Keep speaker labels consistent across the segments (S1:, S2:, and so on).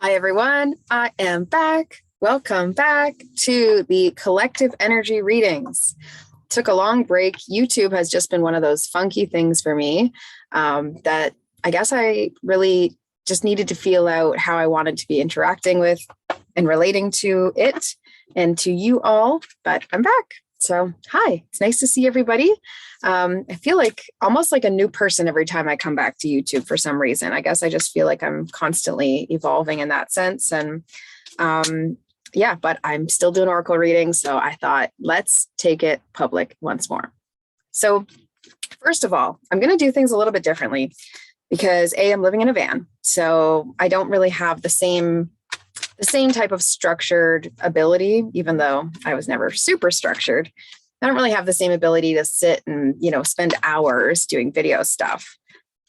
S1: Hi, everyone. I am back. Welcome back to the collective energy readings. Took a long break. YouTube has just been one of those funky things for me that I guess I really just needed to feel out how I wanted to be interacting with and relating to it and to you all, but I'm back. So, hi, it's nice to see everybody. I feel like almost like a new person every time I come back to YouTube for some reason. I guess I just feel like I'm constantly evolving in that sense. And yeah, but I'm still doing oracle readings. So I thought, let's take it public once more. So first of all, I'm going to do things a little bit differently because I'm living in a van. So I don't really have the same type of structured ability, even though I was never super structured. I don't really have the same ability to sit and, spend hours doing video stuff.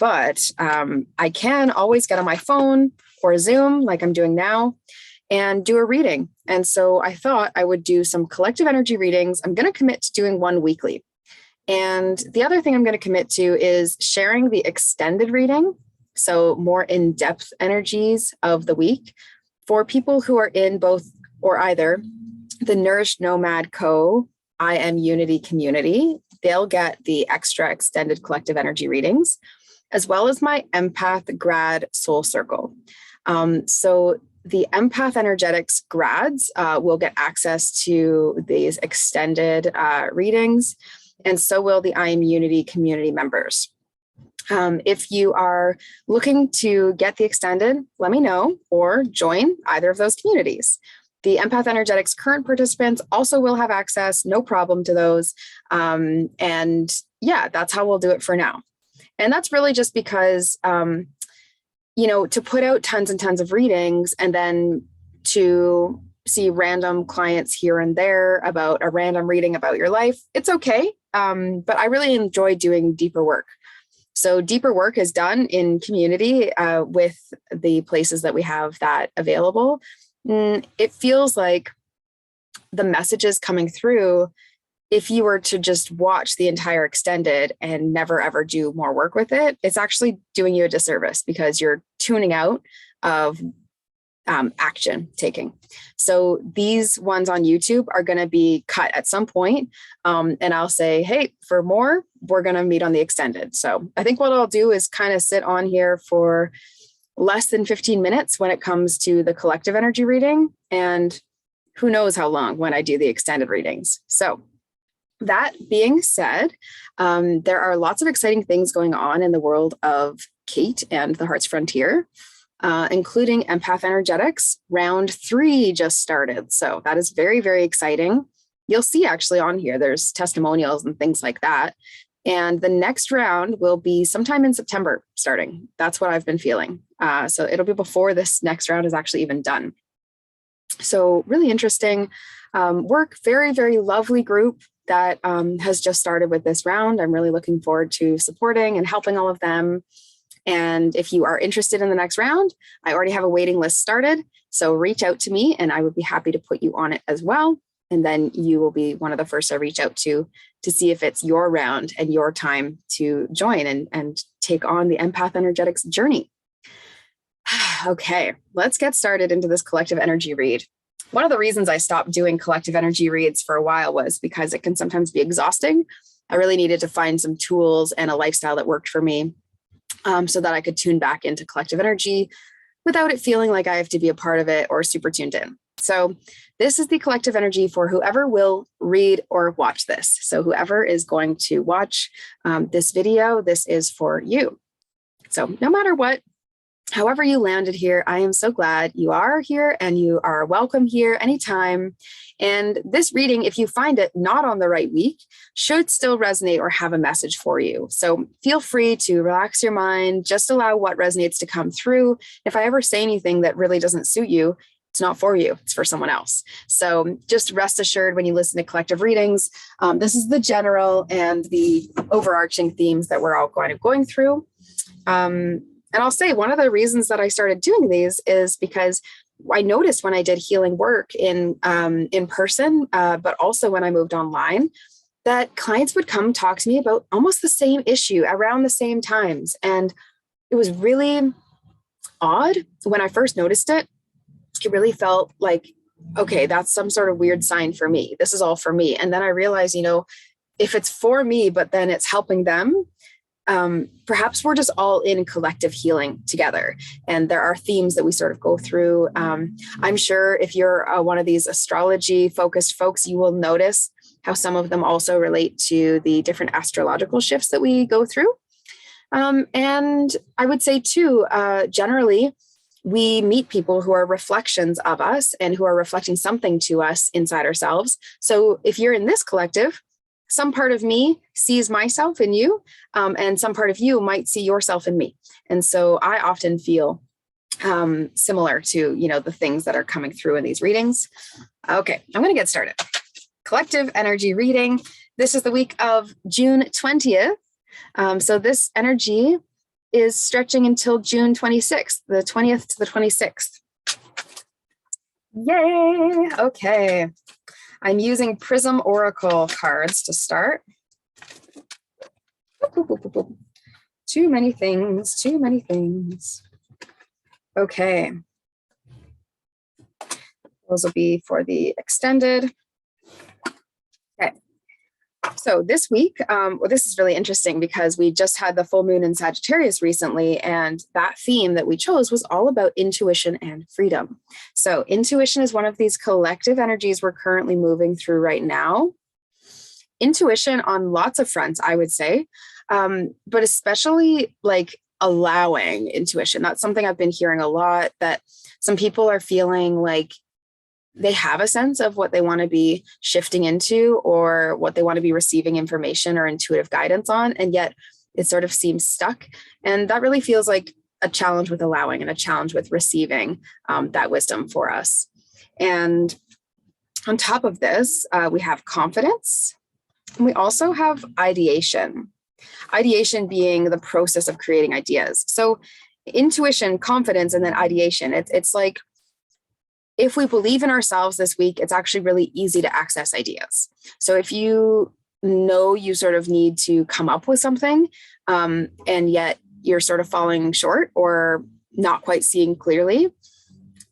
S1: But I can always get on my phone or Zoom like I'm doing now and do a reading. And so I thought I would do some collective energy readings. I'm going to commit to doing one weekly. And the other thing I'm going to commit to is sharing the extended reading. So more in-depth energies of the week for people who are in both or either the Nourished Nomad Co. I Am Unity community. They'll get the extra extended collective energy readings, as well as my Empath Grad Soul Circle. So the EmpathEnergetics grads will get access to these extended readings, and so will the I Am Unity community members. If you are looking to get the extended, let me know or join either of those communities. The EmpathEnergetics current participants also will have access, no problem to those. And yeah, that's how we'll do it for now. And that's really just because, to put out tons and tons of readings and then to see random clients here and there about a random reading about your life, it's okay. But I really enjoy doing deeper work. So deeper work is done in community with the places that we have that available. It feels like the messages coming through, if you were to just watch the entire extended and never ever do more work with it, it's actually doing you a disservice because you're tuning out of action taking. So these ones on YouTube are going to be cut at some point. And I'll say, hey, for more, we're going to meet on the extended. So I think what I'll do is kind of sit on here for less than 15 minutes when it comes to the collective energy reading. And who knows how long when I do the extended readings. So that being said, there are lots of exciting things going on in the world of Kate and the Heart's Frontier. Including EmpathEnergetics. Round 3 just started. So that is very, very exciting. You'll see actually on here, there's testimonials and things like that. And the next round will be sometime in September starting. That's what I've been feeling. So it'll be before this next round is actually even done. So really interesting work. Very, very lovely group that has just started with this round. I'm really looking forward to supporting and helping all of them. And if you are interested in the next round, I already have a waiting list started. So reach out to me and I would be happy to put you on it as well. And then you will be one of the first I reach out to see if it's your round and your time to join and take on the EmpathEnergetics journey. Okay, let's get started into this collective energy read. One of the reasons I stopped doing collective energy reads for a while was because it can sometimes be exhausting. I really needed to find some tools and a lifestyle that worked for me. So that I could tune back into collective energy without it feeling like I have to be a part of it or super tuned in. So this is the collective energy for whoever will read or watch this. So whoever is going to watch this video, this is for you. So no matter what, however you landed here, I am so glad you are here and you are welcome here anytime. And this reading, if you find it not on the right week, should still resonate or have a message for you. So feel free to relax your mind, just allow what resonates to come through. If I ever say anything that really doesn't suit you, it's not for you, it's for someone else. So just rest assured when you listen to collective readings, this is the general and the overarching themes that we're all going through. And I'll say one of the reasons that I started doing these is because I noticed when I did healing work in person, but also when I moved online, that clients would come talk to me about almost the same issue around the same times. And it was really odd when I first noticed it. it really felt like, okay, that's some sort of weird sign for me. This is all for me. And then I realized, if it's for me, but then it's helping them, perhaps we're just all in collective healing together. And there are themes that we sort of go through. I'm sure if you're one of these astrology focused folks, you will notice how some of them also relate to the different astrological shifts that we go through. And I would say too, generally, we meet people who are reflections of us and who are reflecting something to us inside ourselves. So if you're in this collective, some part of me sees myself in you, and some part of you might see yourself in me. And so I often feel similar to, the things that are coming through in these readings. Okay, I'm going to get started. Collective energy reading. This is the week of June 20th. So this energy is stretching until June 26th, the 20th to the 26th. Yay! Okay. I'm using Prism Oracle cards to start. Too many things. Okay. Those will be for the extended. Okay. So this week, this is really interesting because we just had the full moon in Sagittarius recently, and that theme that we chose was all about intuition and freedom. So intuition is one of these collective energies we're currently moving through right now. Intuition on lots of fronts, I would say, but especially like allowing intuition. That's something I've been hearing a lot, that some people are feeling like they have a sense of what they want to be shifting into or what they want to be receiving information or intuitive guidance on. And yet it sort of seems stuck. And that really feels like a challenge with allowing and a challenge with receiving that wisdom for us. And on top of this, we have confidence. And we also have ideation. Ideation being the process of creating ideas. So intuition, confidence, and then ideation. It's like, if we believe in ourselves this week, it's actually really easy to access ideas. So if you know you sort of need to come up with something, and yet you're sort of falling short or not quite seeing clearly,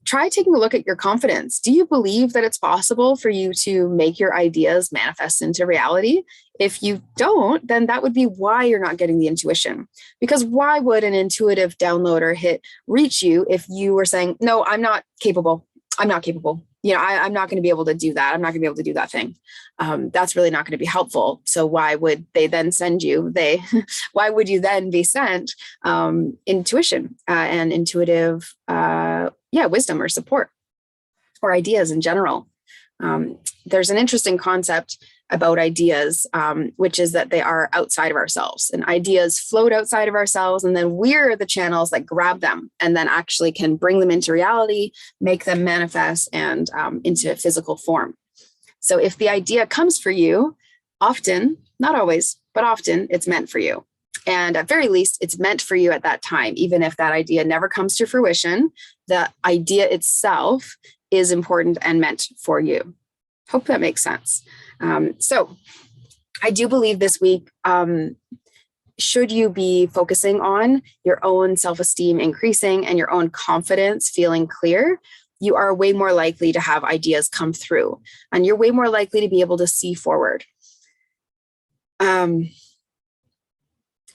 S1: try taking a look at your confidence. Do you believe that it's possible for you to make your ideas manifest into reality? If you don't, then that would be why you're not getting the intuition. Because why would an intuitive downloader hit reach you if you were saying, no, I'm not capable. I'm not capable. I'm not going to be able to do that. I'm not going to be able to do that thing. That's really not going to be helpful. So why would they then send you? Why would you then be sent intuition and intuitive, wisdom or support or ideas in general? There's an interesting concept about ideas, which is that they are outside of ourselves, and ideas float outside of ourselves. And then we're the channels that grab them and then actually can bring them into reality, make them manifest and into physical form. So if the idea comes for you, often, not always, but often it's meant for you. And at very least, it's meant for you at that time. Even if that idea never comes to fruition, the idea itself is important and meant for you. Hope that makes sense. So I do believe this week, should you be focusing on your own self-esteem increasing and your own confidence feeling clear, you are way more likely to have ideas come through, and you're way more likely to be able to see forward. I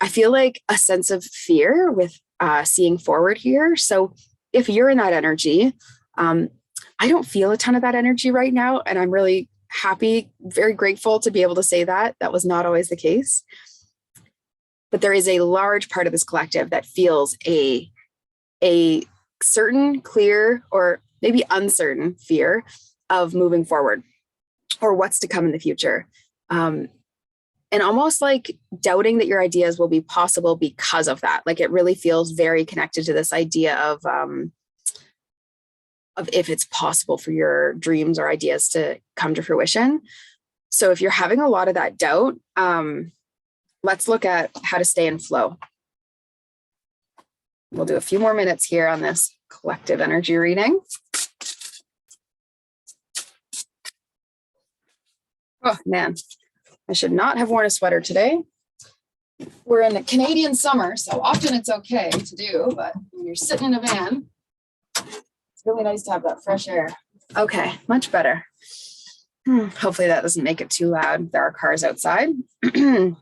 S1: feel like a sense of fear with seeing forward here. So if you're in that energy, I don't feel a ton of that energy right now, and I'm really happy, very grateful to be able to say that. That was not always the case. But there is a large part of this collective that feels a certain, clear, or maybe uncertain fear of moving forward or what's to come in the future. And almost like doubting that your ideas will be possible because of that. Like it really feels very connected to this idea of if it's possible for your dreams or ideas to come to fruition. So if you're having a lot of that doubt, let's look at how to stay in flow. We'll do a few more minutes here on this collective energy reading. Oh man, I should not have worn a sweater today. We're in the Canadian summer, so often it's okay to do, but when you're sitting in a van, It's really nice to have that fresh air. Okay, much better. Hopefully that doesn't make it too loud. There are cars outside. So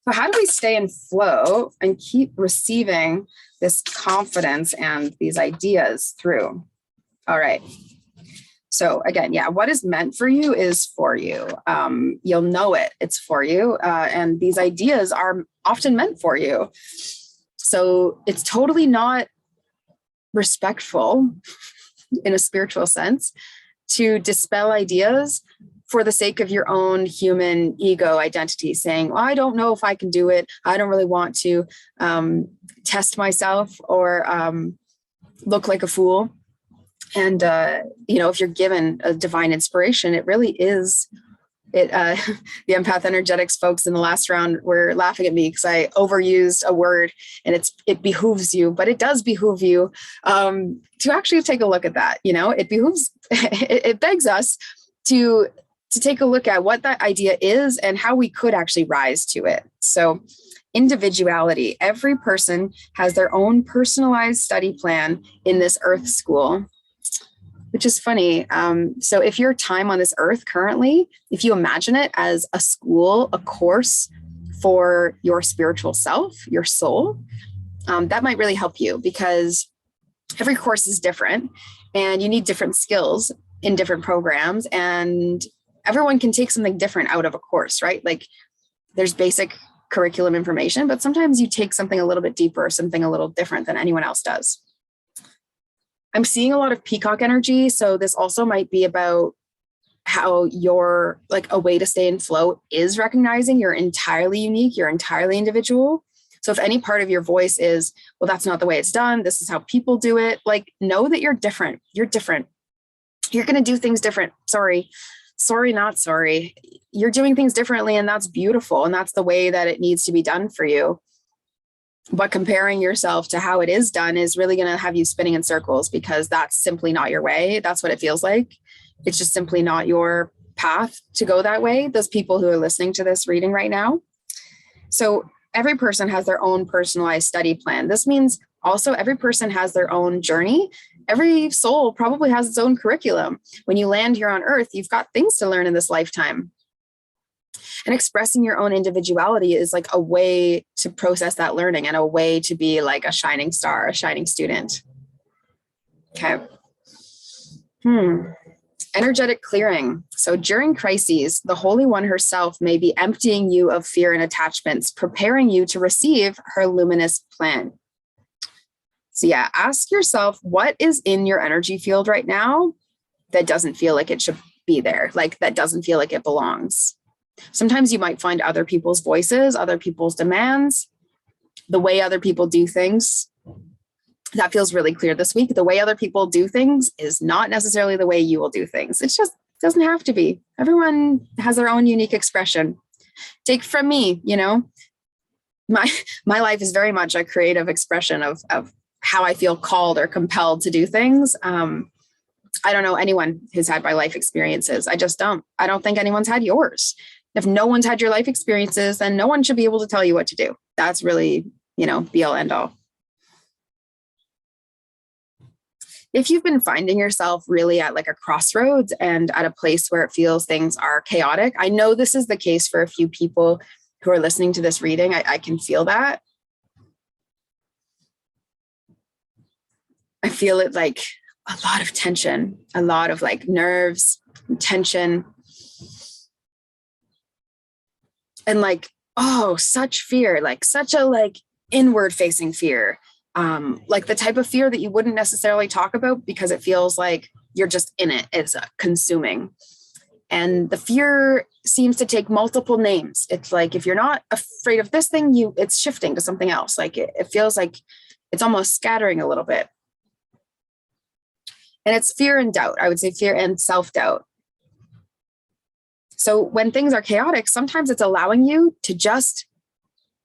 S1: how do we stay in flow and keep receiving this confidence and these ideas through? All right. So again, yeah, what is meant for you is for you. You'll know it, it's for you. And these ideas are often meant for you. So it's totally not respectful in a spiritual sense to dispel ideas for the sake of your own human ego identity, saying, well, I don't know if I can do it. I don't really want to test myself or look like a fool. And, if you're given a divine inspiration, it really is it. The EmpathEnergetics folks in the last round were laughing at me because I overused a word, and it behooves you, but it does behoove you to actually take a look at that. It behooves, it begs us to take a look at what that idea is and how we could actually rise to it. So individuality, every person has their own personalized study plan in this earth school, which is funny. So if your time on this earth currently, if you imagine it as a school, a course for your spiritual self, your soul, that might really help you, because every course is different and you need different skills in different programs, and everyone can take something different out of a course, right? Like there's basic curriculum information, but sometimes you take something a little bit deeper, something a little different than anyone else does. I'm seeing a lot of peacock energy. So this also might be about how you're like a way to stay in flow is recognizing you're entirely unique, you're entirely individual. So if any part of your voice is, well, that's not the way it's done, this is how people do it, like know that you're different. You're different. You're going to do things different. Sorry, not sorry. You're doing things differently, and that's beautiful. And that's the way that it needs to be done for you. But comparing yourself to how it is done is really going to have you spinning in circles, because that's simply not your way. That's what it feels like. It's just simply not your path to go that way. Those people who are listening to this reading right now. So every person has their own personalized study plan. This means also every person has their own journey. Every soul probably has its own curriculum. When you land here on earth, you've got things to learn in this lifetime. And expressing your own individuality is like a way to process that learning and a way to be like a shining star, a shining student. Okay. Energetic clearing. So during crises, the Holy One herself may be emptying you of fear and attachments, preparing you to receive her luminous plan. So yeah, ask yourself, what is in your energy field right now that doesn't feel like it should be there, like that doesn't feel like it belongs? Sometimes you might find other people's voices, other people's demands, the way other people do things. That feels really clear this week. The way other people do things is not necessarily the way you will do things. It just doesn't have to be. Everyone has their own unique expression. Take from me, my life is very much a creative expression of how I feel called or compelled to do things. I don't know anyone who's had my life experiences. I just don't. I don't think anyone's had yours. If no one's had your life experiences, then no one should be able to tell you what to do. That's really, be all end all. If you've been finding yourself really at like a crossroads and at a place where it feels things are chaotic, I know this is the case for a few people who are listening to this reading. I can feel that. I feel it like a lot of tension, a lot of like nerves, tension. And like, such fear, like such a like inward facing fear, like the type of fear that you wouldn't necessarily talk about because it feels like you're just in it. It's consuming. And the fear seems to take multiple names. It's like, if you're not afraid of this thing, it's shifting to something else. Like it feels like it's almost scattering a little bit. And it's fear and doubt. I would say fear and self-doubt. So when things are chaotic, sometimes it's allowing you to just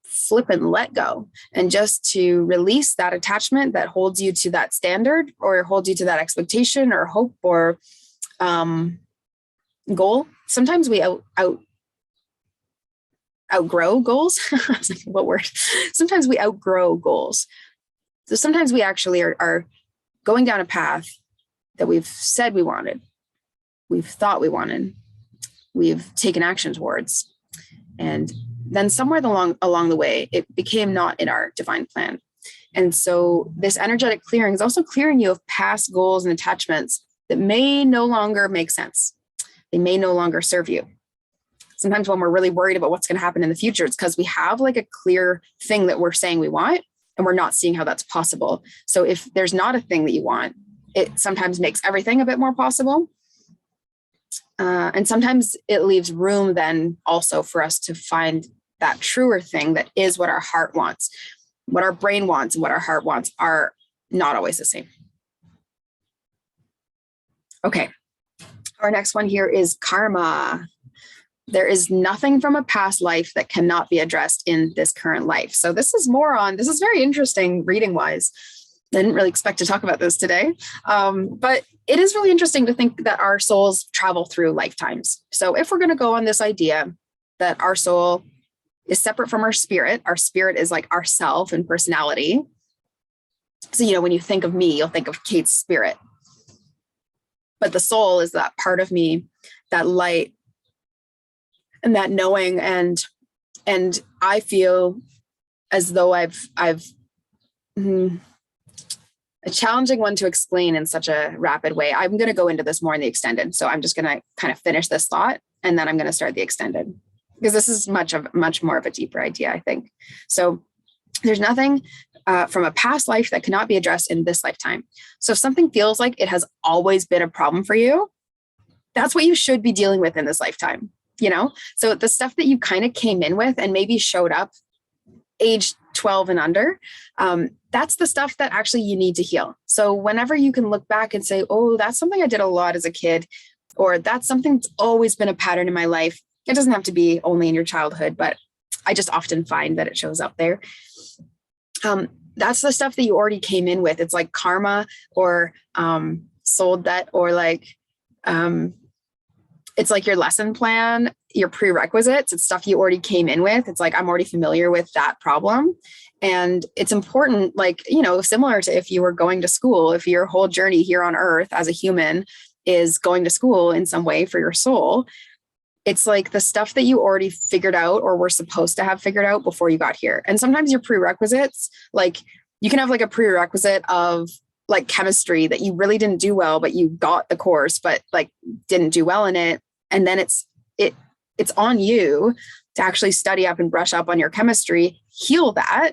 S1: flip and let go, and just to release that attachment that holds you to that standard or holds you to that expectation or hope or goal. Sometimes we outgrow goals. I was like, what word? Sometimes we outgrow goals. So sometimes we actually are going down a path that we've said we wanted, we've thought we wanted, we've taken action towards. And then somewhere along the way, it became not in our divine plan. And so this energetic clearing is also clearing you of past goals and attachments that may no longer make sense. They may no longer serve you. Sometimes when we're really worried about what's going to happen in the future, it's because we have like a clear thing that we're saying we want, and we're not seeing how that's possible. So if there's not a thing that you want, it sometimes makes everything a bit more possible. And sometimes it leaves room then also for us to find that truer thing that is what our heart wants. What our brain wants and what our heart wants are not always the same. Okay. Our next one here is karma. There is nothing from a past life that cannot be addressed in this current life. So this is very interesting reading wise. I didn't really expect to talk about this today. But it is really interesting to think that our souls travel through lifetimes. So if we're going to go on this idea that our soul is separate from our spirit is like our self and personality. So, when you think of me, you'll think of Kate's spirit. But the soul is that part of me, that light and that knowing. And I feel as though I've a challenging one to explain in such a rapid way. I'm going to go into this more in the extended. So I'm just going to kind of finish this thought, and then I'm going to start the extended, because this is much more of a deeper idea, I think. So there's nothing from a past life that cannot be addressed in this lifetime. So if something feels like it has always been a problem for you, that's what you should be dealing with in this lifetime, So the stuff that you kind of came in with and maybe showed up age 12 and under, that's the stuff that actually you need to heal. So whenever you can look back and say, oh, that's something I did a lot as a kid, or that's something that's always been a pattern in my life. It doesn't have to be only in your childhood, but I just often find that it shows up there. That's the stuff that you already came in with. It's like karma or soul debt, or it's like your lesson plan, your prerequisites. It's stuff you already came in with. It's like, I'm already familiar with that problem. And it's important, similar to if you were going to school, if your whole journey here on earth as a human is going to school in some way for your soul, it's like the stuff that you already figured out or were supposed to have figured out before you got here. And sometimes your prerequisites, like you can have like a prerequisite of like chemistry that you really didn't do well, but you got the course, but like didn't do well in it. And then it's on you to actually study up and brush up on your chemistry, heal that,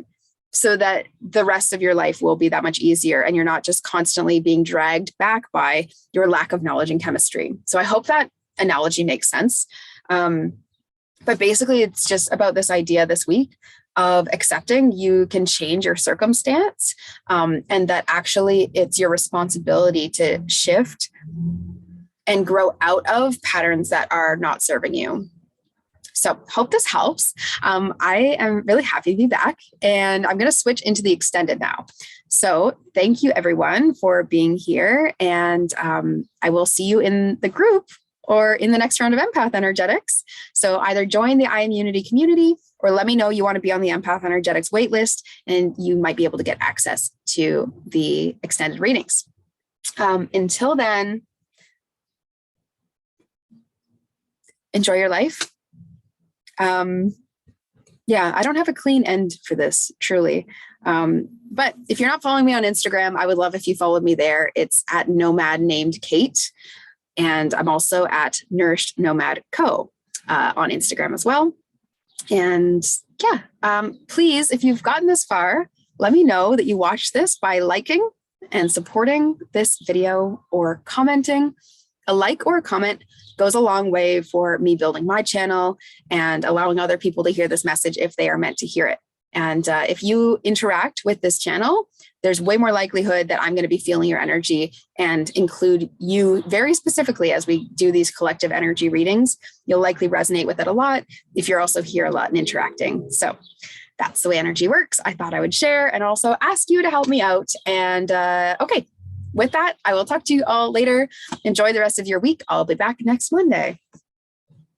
S1: so that the rest of your life will be that much easier. And you're not just constantly being dragged back by your lack of knowledge in chemistry. So I hope that analogy makes sense. But basically it's just about this idea this week of accepting you can change your circumstance, and that actually it's your responsibility to shift and grow out of patterns that are not serving you. So hope this helps. I am really happy to be back, and I'm going to switch into the extended now. So thank you everyone for being here. And I will see you in the group or in the next round of Empath Energetics. So either join the I Am Unity community, or let me know you want to be on the Empath Energetics waitlist, and you might be able to get access to the extended readings. Until then, enjoy your life. I don't have a clean end for this, truly. But if you're not following me on Instagram, I would love if you followed me there. It's at Nomad Named Kate. And I'm also at Nourished Nomad Co. On Instagram as well. And please, if you've gotten this far, let me know that you watched this by liking and supporting this video or commenting. A like or a comment goes a long way for me building my channel and allowing other people to hear this message if they are meant to hear it. And if you interact with this channel, there's way more likelihood that I'm going to be feeling your energy and include you very specifically as we do these collective energy readings. You'll likely resonate with it a lot if you're also here a lot and interacting. So that's the way energy works. I thought I would share and also ask you to help me out. And okay, with that, I will talk to you all later. Enjoy the rest of your week. I'll be back next Monday.